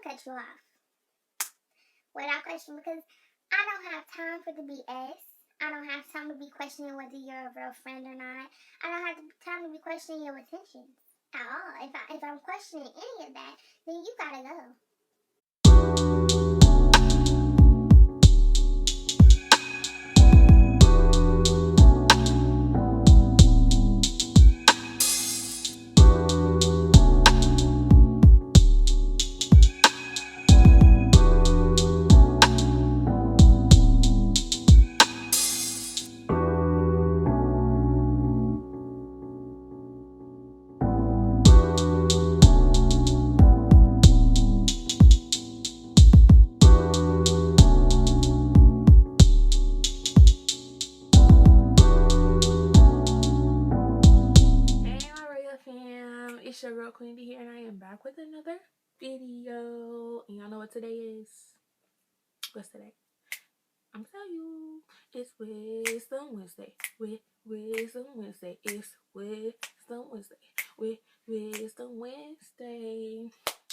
cut you off without question, because I don't have time for the BS. I don't have time to be questioning whether you're a real friend or not. I don't have time to be questioning your intentions at all. If I'm questioning any of that, then you gotta go. It's your girl Queendee here, and I am back with another video. And y'all know what today is? What's today? I'm telling you, it's Wisdom Wednesday. Wisdom Wednesday. It's Wisdom Wednesday. Wisdom Wednesday.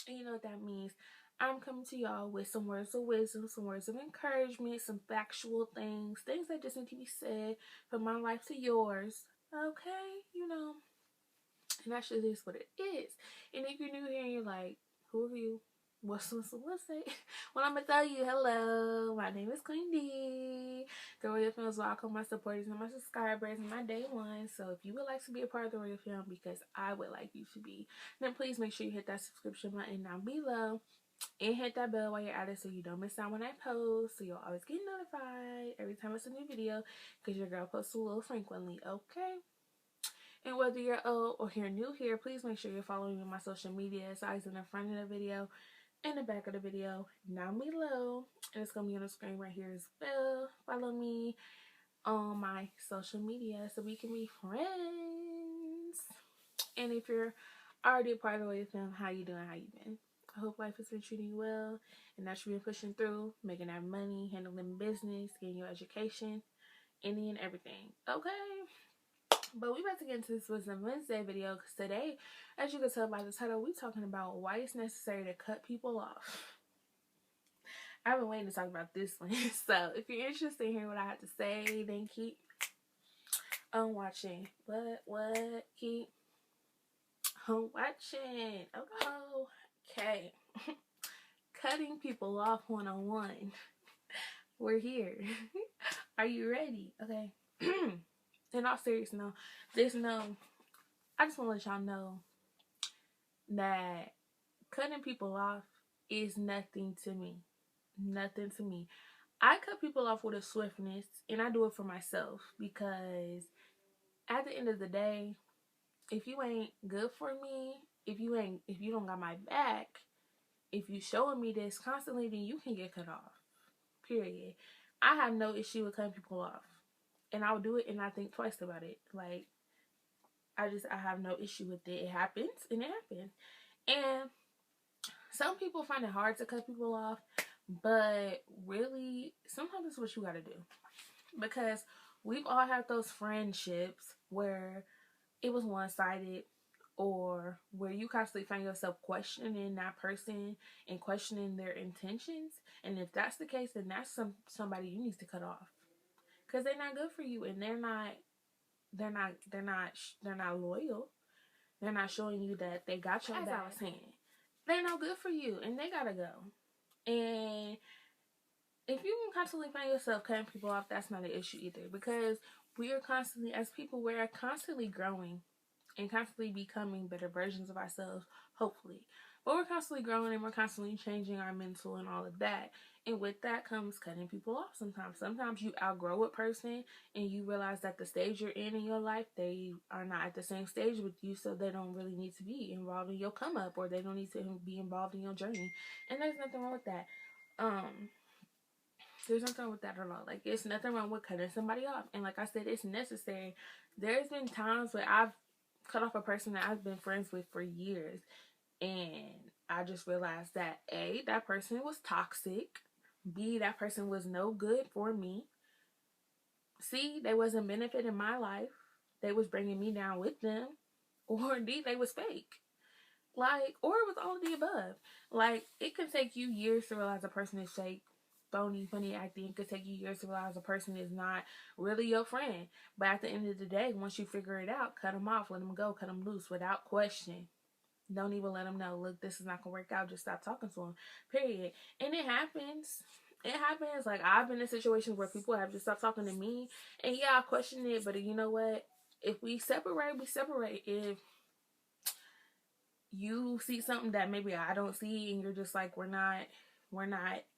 And you know what that means? I'm coming to y'all with some words of wisdom, some words of encouragement, some factual things that just need to be said from my life to yours. Okay, you know. And that shit is what it is. And if you're new here and you're like, who are you? What's it? Well, I'm gonna tell you, hello, my name is Queendee. The RoyalFam is welcome, my supporters and my subscribers and my day one. So if you would like to be a part of the RoyalFam, because I would like you to be, then please make sure you hit that subscription button down below and hit that bell while you're at it so you don't miss out when I post, so you'll always get notified every time it's a new video, because your girl posts a little frequently, okay? And whether you're old or you're new here, please make sure you're following me on my social media. It's always in the front of the video and the back of the video down below. And it's going to be on the screen right here as well. Follow me on my social media so we can be friends. And if you're already a part of the RoyalFam, how you doing? How you been? I hope life has been treating you well and that you've been pushing through, making that money, handling business, getting your education, any and everything. Okay? But we about to get into this Wisdom Wednesday video, because today, as you can tell by the title, we talking about why it's necessary to cut people off. I've been waiting to talk about this one. So if you're interested in hearing what I have to say, then keep on watching. What? Keep on watching. Okay. Cutting people off one-on-one. We're here. Are you ready? Okay. In all seriousness, I just want to let y'all know that cutting people off is nothing to me. Nothing to me. I cut people off with a swiftness, and I do it for myself, because at the end of the day, if you ain't good for me, if you don't got my back, if you showing me this constantly, then you can get cut off. Period. I have no issue with cutting people off, and I'll do it and not think twice about it. Like, I have no issue with it. It happens, and it happens. And some people find it hard to cut people off, but really, sometimes it's what you gotta do. Because we've all had those friendships where it was one-sided, or where you constantly find yourself questioning that person and questioning their intentions. And if that's the case, then that's somebody you need to cut off, because they're not good for you, and they're not loyal. They're not showing you that they got your back. As I was saying, they're not good for you, and they gotta go. And if you can constantly find yourself cutting people off, that's not an issue either, because we are constantly, as people, we're constantly growing and constantly becoming better versions of ourselves, hopefully. But we're constantly growing, and we're constantly changing our mental and all of that. And with that comes cutting people off sometimes. Sometimes you outgrow a person, and you realize that the stage you're in your life, they are not at the same stage with you, so they don't really need to be involved in your come up, or they don't need to be involved in your journey. And there's nothing wrong with that. There's nothing wrong with that at all. Like, it's nothing wrong with cutting somebody off. And like I said, it's necessary. There's been times where I've cut off a person that I've been friends with for years, and I just realized that A, that person was toxic. B, that person was no good for me. C, they wasn't benefiting my life. They was bringing me down with them. Or D, they was fake. Like, or it was all of the above. Like, it can take you years to realize a person is fake, phony, funny acting. It could take you years to realize a person is not really your friend. But at the end of the day, once you figure it out, cut them off, let them go, cut them loose without question. Don't even let them know, look, this is not going to work out. Just stop talking to them, period. And it happens. It happens. Like, I've been in situations where people have just stopped talking to me. And yeah, I question it. But you know what? If we separate, we separate. If you see something that maybe I don't see and you're just like, we're not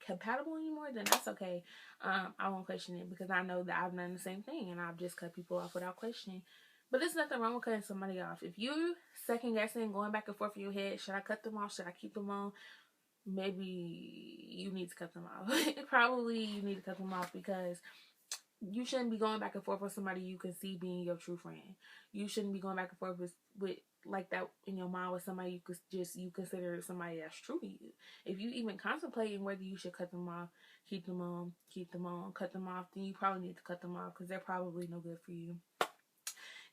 compatible anymore, then that's okay. I won't question it because I know that I've done the same thing and I've just cut people off without questioning. But there's nothing wrong with cutting somebody off. If you second guessing, going back and forth in your head, should I cut them off? Should I keep them on? Maybe you need to cut them off. Probably you need to cut them off because you shouldn't be going back and forth with somebody you can see being your true friend. You shouldn't be going back and forth with like that in your mind with somebody you consider somebody that's true to you. If you even contemplating whether you should cut them off, keep them on, cut them off, then you probably need to cut them off because they're probably no good for you.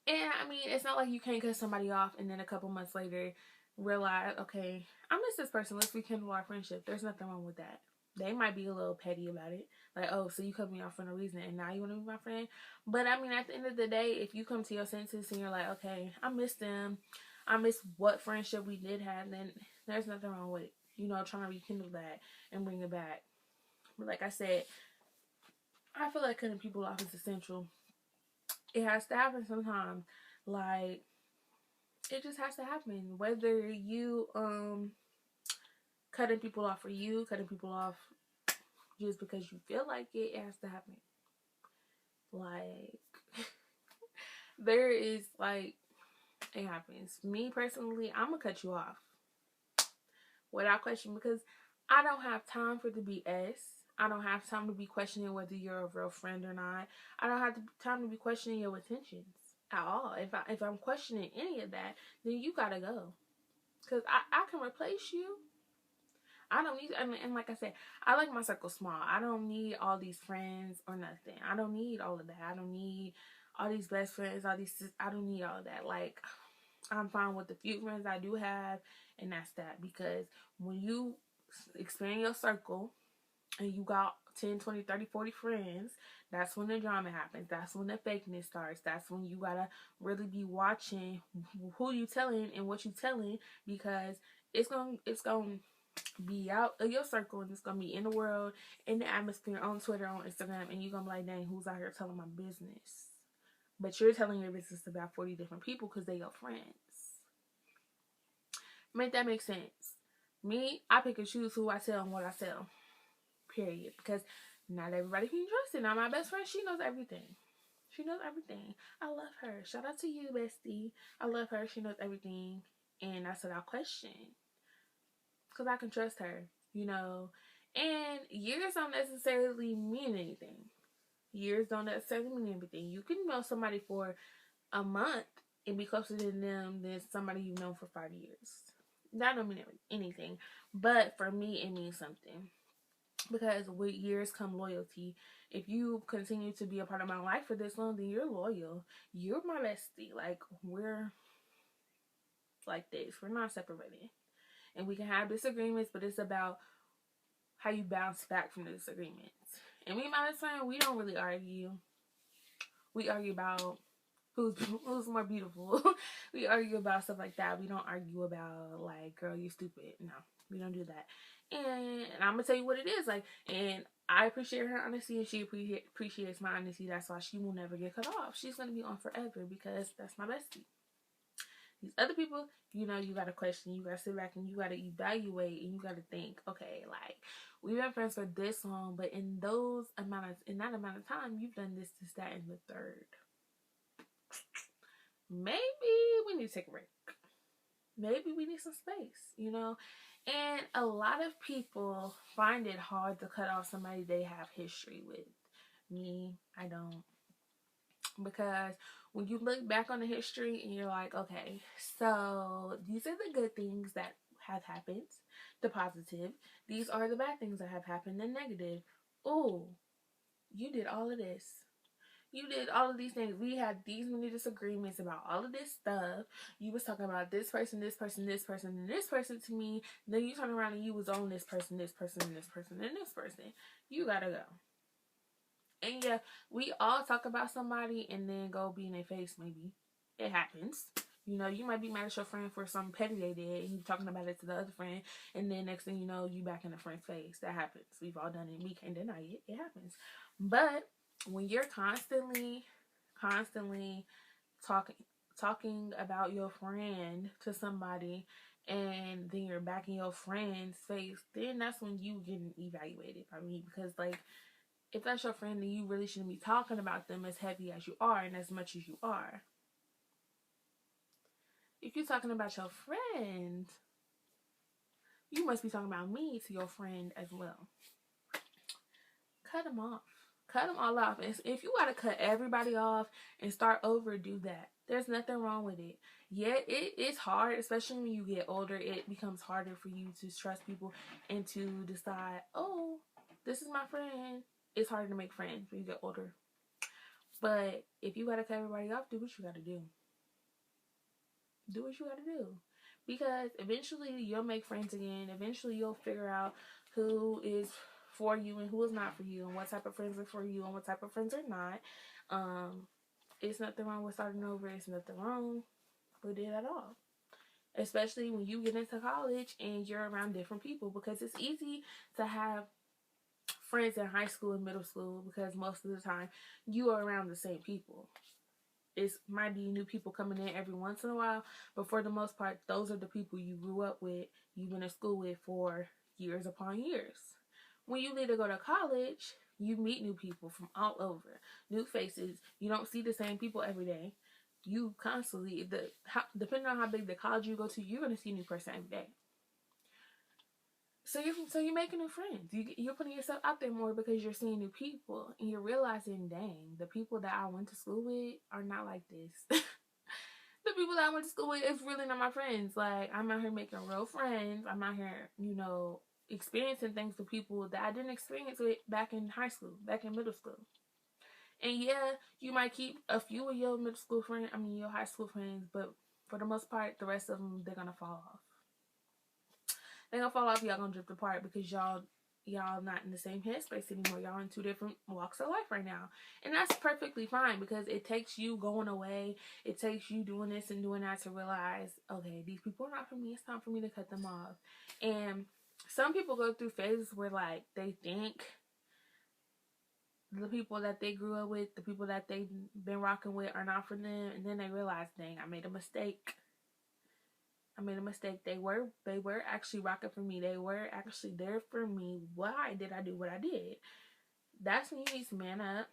And I mean, it's not like you can't cut somebody off and then a couple months later realize, okay, I miss this person. Let's rekindle our friendship. There's nothing wrong with that. They might be a little petty about it. Like, oh, so you cut me off for no reason and now you want to be my friend? But I mean, at the end of the day, if you come to your senses and you're like, okay, I miss them. I miss what friendship we did have, then there's nothing wrong with, trying to rekindle that and bring it back. But like I said, I feel like cutting people off is essential. It has to happen sometimes. Like, it just has to happen. Whether you cutting people off for you, cutting people off just because you feel like it has to happen. Like, there is, like, it happens. Me, personally, I'm going to cut you off. Without question, because I don't have time for the BS. I don't have time to be questioning whether you're a real friend or not. I don't have time to be questioning your intentions at all. If I'm questioning any of that, then you got to go. Because I can replace you. I don't need, and like I said, I like my circle small. I don't need all these friends or nothing. I don't need all of that. I don't need all these best friends, I don't need all of that. Like, I'm fine with the few friends I do have, and that's that. Because when you expand your circle, and you got 10, 20, 30, 40 friends, that's when the drama happens. That's when the fakeness starts. That's when you gotta really be watching who you telling and what you telling, because it's gonna be out of your circle and it's gonna be in the world, in the atmosphere, on Twitter, on Instagram, and you're gonna be like, dang, who's out here telling my business? But you're telling your business about 40 different people because they're your friends. Make that make sense? Me, I pick and choose who I tell and what I tell. Period. Because not everybody can trust it. Now, my best friend, she knows everything. She knows everything. I love her. Shout out to you, bestie. I love her. She knows everything. And that's without question. Because I can trust her, And years don't necessarily mean anything. Years don't necessarily mean everything. You can know somebody for a month and be closer to them than somebody you've known for 5 years. That don't mean anything. But for me, it means something. Because with years come loyalty. If you continue to be a part of my life for this long, then you're loyal. You're my bestie. Like, we're like this. We're not separated. And we can have disagreements, but it's about how you bounce back from the disagreements. And me and my best friend, we don't really argue. We argue about who's more beautiful. We argue about stuff like that. We don't argue about, like, girl, you're stupid. No, we don't do that. And I'm going to tell you what it is. Like, and I appreciate her honesty, and she appreciates my honesty. That's why she will never get cut off. She's going to be on forever because that's my bestie. These other people, you got to question. You got to sit back and you got to evaluate and you got to think, okay, like, we've been friends for this long, but in that amount of time, you've done this, that, and the third. Maybe we need to take a break. Maybe we need some space, And a lot of people find it hard to cut off somebody they have history with. Me, I don't. Because when you look back on the history and you're like, okay, so these are the good things that have happened, the positive. These are the bad things that have happened, the negative. Oh, you did all of this. You did all of these things. We had these many disagreements about all of this stuff. You was talking about this person, this person, this person, and this person to me. Then you turn around and you was on this person, this person, and this person, and this person. You gotta go. And yeah, we all talk about somebody and then go be in their face, maybe. It happens. You know, you might be mad at your friend for something petty they did, and you talking about it to the other friend, and then next thing you know, you back in the friend's face. That happens. We've all done it. We can't deny it. It happens. But when you're constantly talking about your friend to somebody, and then you're back in your friend's face, then that's when you getting evaluated by me. Because like, if that's your friend, then you really shouldn't be talking about them as heavy as you are and as much as you are. If you're talking about your friend, you must be talking about me to your friend as well. Cut them off. Cut them all off. And if you gotta cut everybody off and start over, do that. There's nothing wrong with it. Yeah, it's hard, especially when you get older. It becomes harder for you to trust people and to decide, oh, this is my friend. It's harder to make friends when you get older. But if you gotta cut everybody off, do what you gotta do. Do what you gotta do. Because eventually you'll make friends again. Eventually you'll figure out who is for you and who is not for you, and what type of friends are for you and what type of friends are not. It's nothing wrong with starting over. It's nothing wrong with it at all. Especially when you get into college and you're around different people, because it's easy to have friends in high school and middle school because most of the time you are around the same people. It might be new people coming in every once in a while, but for the most part, those are the people you grew up with, you've been in school with for years upon years. When you leave to go to college, you meet new people from all over, new faces. You don't see the same people every day. You constantly, depending on how big the college you go to, you're going to see a new person every day. So you're making new friends. You're putting yourself out there more because you're seeing new people, and you're realizing, dang, the people that I went to school with are not like this. The people that I went to school with is really not my friends. Like, I'm out here making real friends. I'm out here, experiencing things with people that I didn't experience with back in high school, back in middle school. And yeah, you might keep a few of your your high school friends, but for the most part, the rest of them, they're gonna fall off. They're gonna fall off. Y'all gonna drift apart because y'all not in the same headspace anymore. Y'all in two different walks of life right now, and that's perfectly fine, because it takes you going away, it takes you doing this and doing that to realize, okay, these people are not for me. It's time for me to cut them off. And some people go through phases where, like, they think the people that they grew up with, the people that they've been rocking with, are not for them, and then they realize, dang, I made a mistake. They were actually rocking for me. They were actually there for me. Why did I do what I did? That's when you need to man up,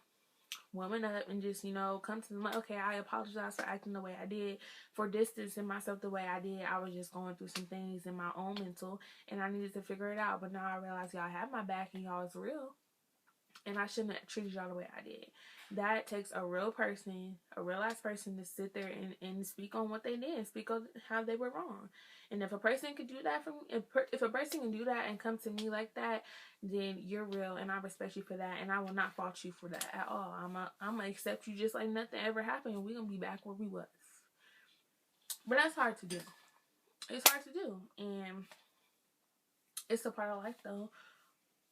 woman up, and just, come to them like, okay, I apologize for acting the way I did, for distancing myself the way I did. I was just going through some things in my own mental, and I needed to figure it out. But now I realize y'all have my back and y'all is real, and I shouldn't have treated y'all the way I did. That takes a real person, a real ass person, to sit there and speak on what they did, speak on how they were wrong. And if a person can do that for me, if a person can do that and come to me like that, then you're real, and I respect you for that, and I will not fault you for that at all. I'm gonna accept you just like nothing ever happened, and we're gonna be back where we was. But that's hard to do. It's hard to do, and it's a part of life though.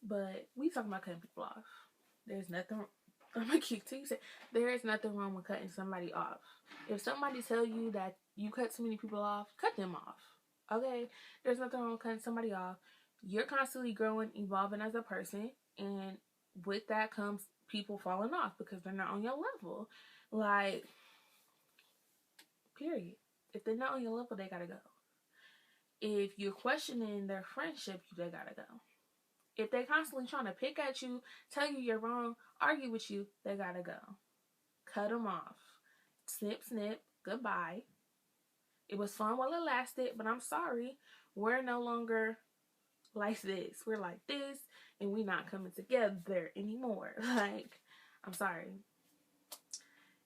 But we talking about cutting people off. There's nothing. I'm gonna keep teasing. There is nothing wrong with cutting somebody off. If somebody tell you that you cut too many people off, cut them off. Okay? There's nothing wrong with cutting somebody off. You're constantly growing, evolving as a person, and with that comes people falling off because they're not on your level. Like, period. If they're not on your level, they gotta go. If you're questioning their friendship, they gotta go. If they constantly trying to pick at you, tell you you're wrong, argue with you, they gotta go. Cut them off. Snip, snip, goodbye. It was fun while it lasted, but I'm sorry. We're no longer like this. We're like this, and we're not coming together anymore. Like, I'm sorry.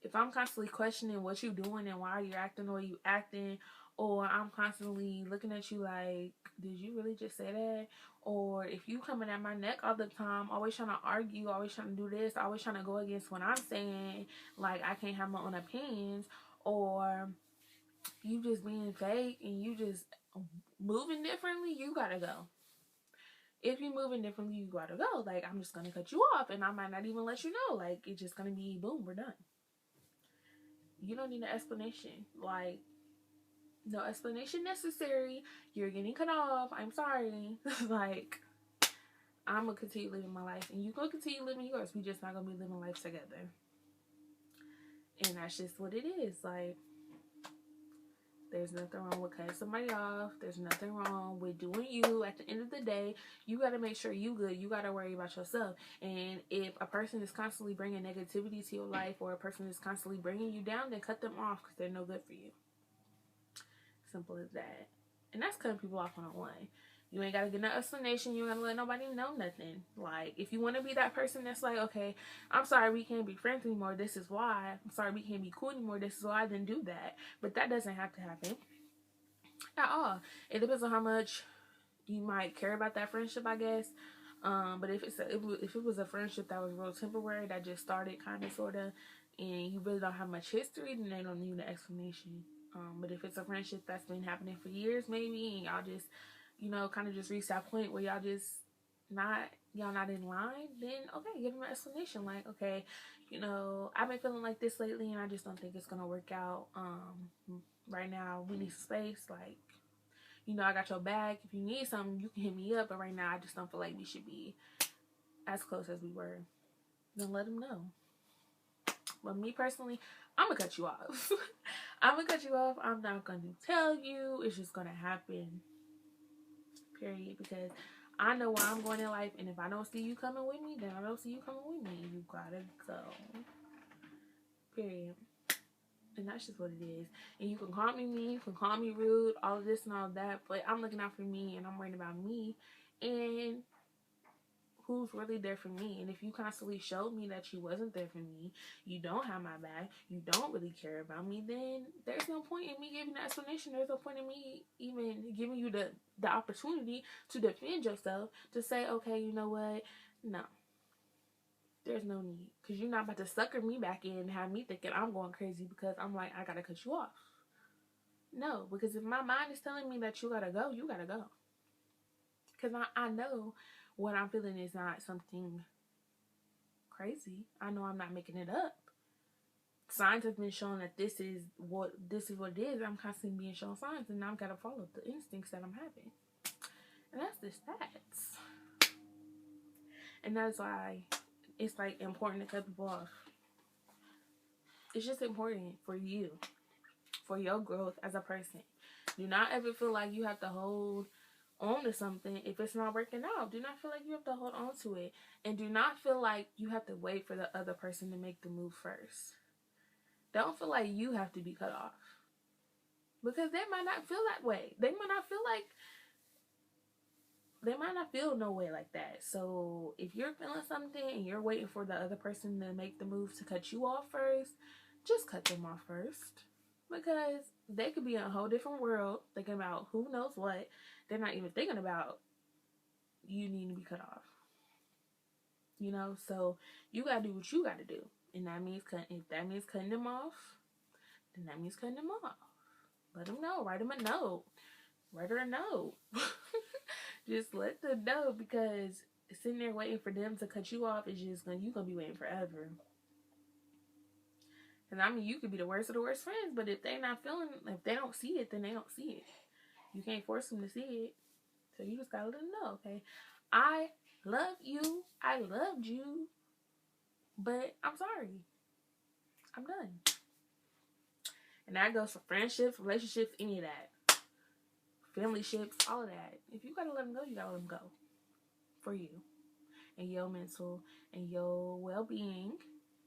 If I'm constantly questioning what you're doing and why you're acting the way you acting, or I'm constantly looking at you like, did you really just say that? Or if you coming at my neck all the time, always trying to argue, always trying to do this, always trying to go against what I'm saying, like I can't have my own opinions, or you just being fake and you just moving differently, you gotta go. If you moving differently, you gotta go. Like, I'm just gonna cut you off and I might not even let you know. Like, it's just gonna be boom, we're done. You don't need an explanation. Like, no explanation necessary. You're getting cut off. I'm sorry. Like, I'm gonna continue living my life and you gonna continue living yours. We just not gonna be living life together. And that's just what it is. Like, there's nothing wrong with cutting somebody off. There's nothing wrong with doing you. At the end of the day, you got to make sure you good. You got to worry about yourself. And if a person is constantly bringing negativity to your life, or a person is constantly bringing you down, then cut them off because they're no good for you. Simple as that. And that's cutting people off one-on-one. You ain't got to get no explanation. You ain't got to let nobody know nothing. Like, if you want to be that person that's like, okay, I'm sorry we can't be friends anymore. This is why. I'm sorry we can't be cool anymore. This is why. Then do that. But that doesn't have to happen at all. It depends on how much you might care about that friendship, I guess. But if it was a friendship that was real temporary, that just started kind of, sort of, and you really don't have much history, then they don't need an explanation. But if it's a friendship that's been happening for years, maybe, and y'all just, kind of just reach that point where y'all not in line, then okay, give them an explanation. Like, okay, I've been feeling like this lately, and I just don't think it's gonna work out. Right now, we need space. Like, I got your back. If you need something, you can hit me up. But right now, I just don't feel like we should be as close as we were. Then let them know. But me personally, I'm gonna cut you off. I'm gonna cut you off. I'm not gonna tell you. It's just gonna happen. Period. Because I know where I'm going in life, and if I don't see you coming with me, then I don't see you coming with me. You gotta go. Period. And that's just what it is. And you can call me mean, you can call me rude, all of this and all of that, but I'm looking out for me, and I'm worrying about me and who's really there for me. And if you constantly showed me that you wasn't there for me, you don't have my back, you don't really care about me, then there's no point in me giving an explanation. There's no point in me even giving you the opportunity to defend yourself, to say, okay, you know what? No. There's no need. Because you're not about to sucker me back in and have me thinking I'm going crazy because I'm like, I gotta cut you off. No, because if my mind is telling me that you gotta go, you gotta go. Because I know what I'm feeling is not something crazy. I know I'm not making it up. Signs have been shown that this is what it is. I'm constantly being shown signs, and I've got to follow the instincts that I'm having. And that's the stats. And that's why it's like important to cut people off. It's just important for you, for your growth as a person. Do not ever feel like you have to hold on to something if it's not working out. Do not feel like you have to hold on to it. And do not feel like you have to wait for the other person to make the move first. Don't feel like you have to be cut off. Because they might not feel that way. They might not feel no way like that. So if you're feeling something and you're waiting for the other person to make the move to cut you off first, just cut them off first. Because they could be in a whole different world thinking about who knows what. They're not even thinking about you needing to be cut off. So you gotta do what you gotta do. And that means if that means cutting them off, then that means cutting them off. Let them know. Write them a note. Write her a note. Just let them know, because sitting there waiting for them to cut you off is just you're gonna be waiting forever. And you could be the worst of the worst friends, but if they don't see it, then they don't see it. You can't force them to see it. So you just gotta let them know, okay? I love you. I loved you. But I'm sorry. I'm done. And that goes for friendships, relationships, any of that. Family ships, all of that. If you gotta let them go, you gotta let them go. For you. And your mental and your well-being.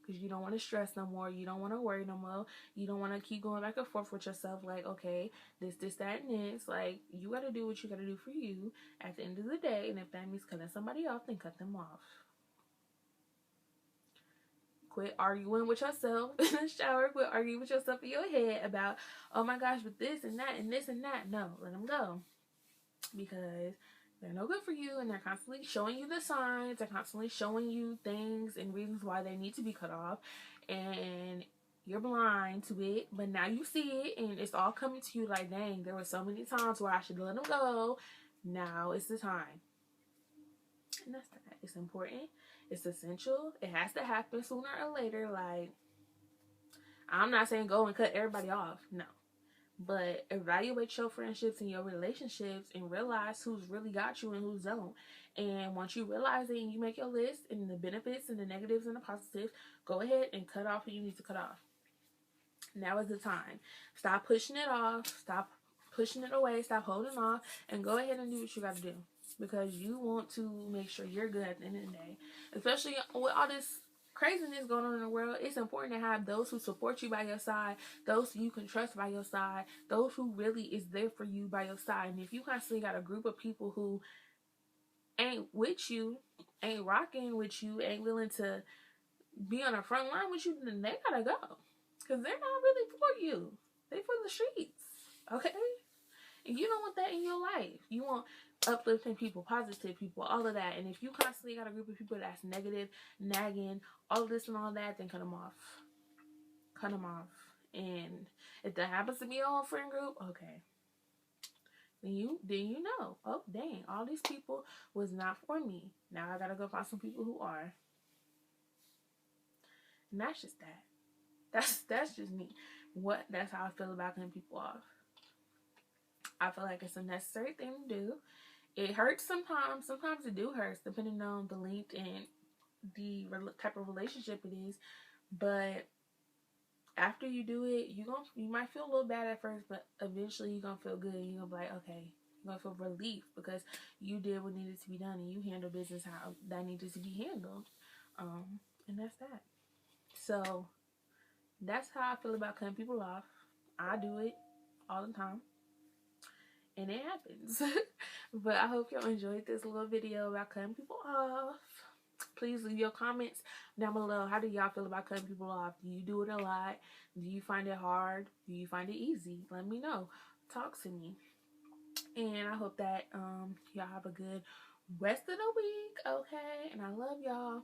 Because you don't want to stress no more. You don't want to worry no more. You don't want to keep going back and forth with yourself. Like, okay, this, that, and this. Like, you got to do what you got to do for you at the end of the day. And if that means cutting somebody off, then cut them off. Quit arguing with yourself in the shower. Quit arguing with yourself in your head about, oh my gosh, but this and that and this and that. No, let them go. Because they're no good for you, and they're constantly showing you the signs. They're constantly showing you things and reasons why they need to be cut off. And you're blind to it, but now you see it, and it's all coming to you like, dang, there were so many times where I should let them go. Now it's the time. And that's that. It's important. It's essential. It has to happen sooner or later. Like, I'm not saying go and cut everybody off. No. But evaluate your friendships and your relationships and realize who's really got you and who's don't. And once you realize it and you make your list and the benefits and the negatives and the positives, go ahead and cut off who you need to cut off. Now is the time. Stop pushing it off. Stop pushing it away. Stop holding off. And go ahead and do what you got to do. Because you want to make sure you're good at the end of the day. Especially with all this craziness going on in the world, it's important to have those who support you by your side, those who you can trust by your side, those who really is there for you by your side. And if you constantly got a group of people who ain't with you, ain't rocking with you, ain't willing to be on the front line with you, then they gotta go. Because they're not really for you. They for the streets. Okay? And you don't want that in your life. You want uplifting people, positive people, all of that. And if you constantly got a group of people that's negative, nagging, all of this and all that, then cut them off. Cut them off. And if that happens to be your whole friend group, okay. Then you know, oh dang, all these people was not for me. Now I gotta go find some people who are. And that's just that. That's just me. That's how I feel about cutting people off. I feel like it's a necessary thing to do. It hurts sometimes. Sometimes it do hurt, depending on the length and the type of relationship it is. But after you do it, you might feel a little bad at first, but eventually you're gonna feel good. You're gonna be like, okay, you're gonna feel relief because you did what needed to be done and you handled business how that needed to be handled. And that's that. So that's how I feel about cutting people off. I do it all the time. And it happens. But I hope y'all enjoyed this little video about cutting people off. Please leave your comments down below. How do y'all feel about cutting people off? Do you do it a lot? Do you find it hard? Do you find it easy? Let me know. Talk to me. And I hope that y'all have a good rest of the week. Okay? And I love y'all.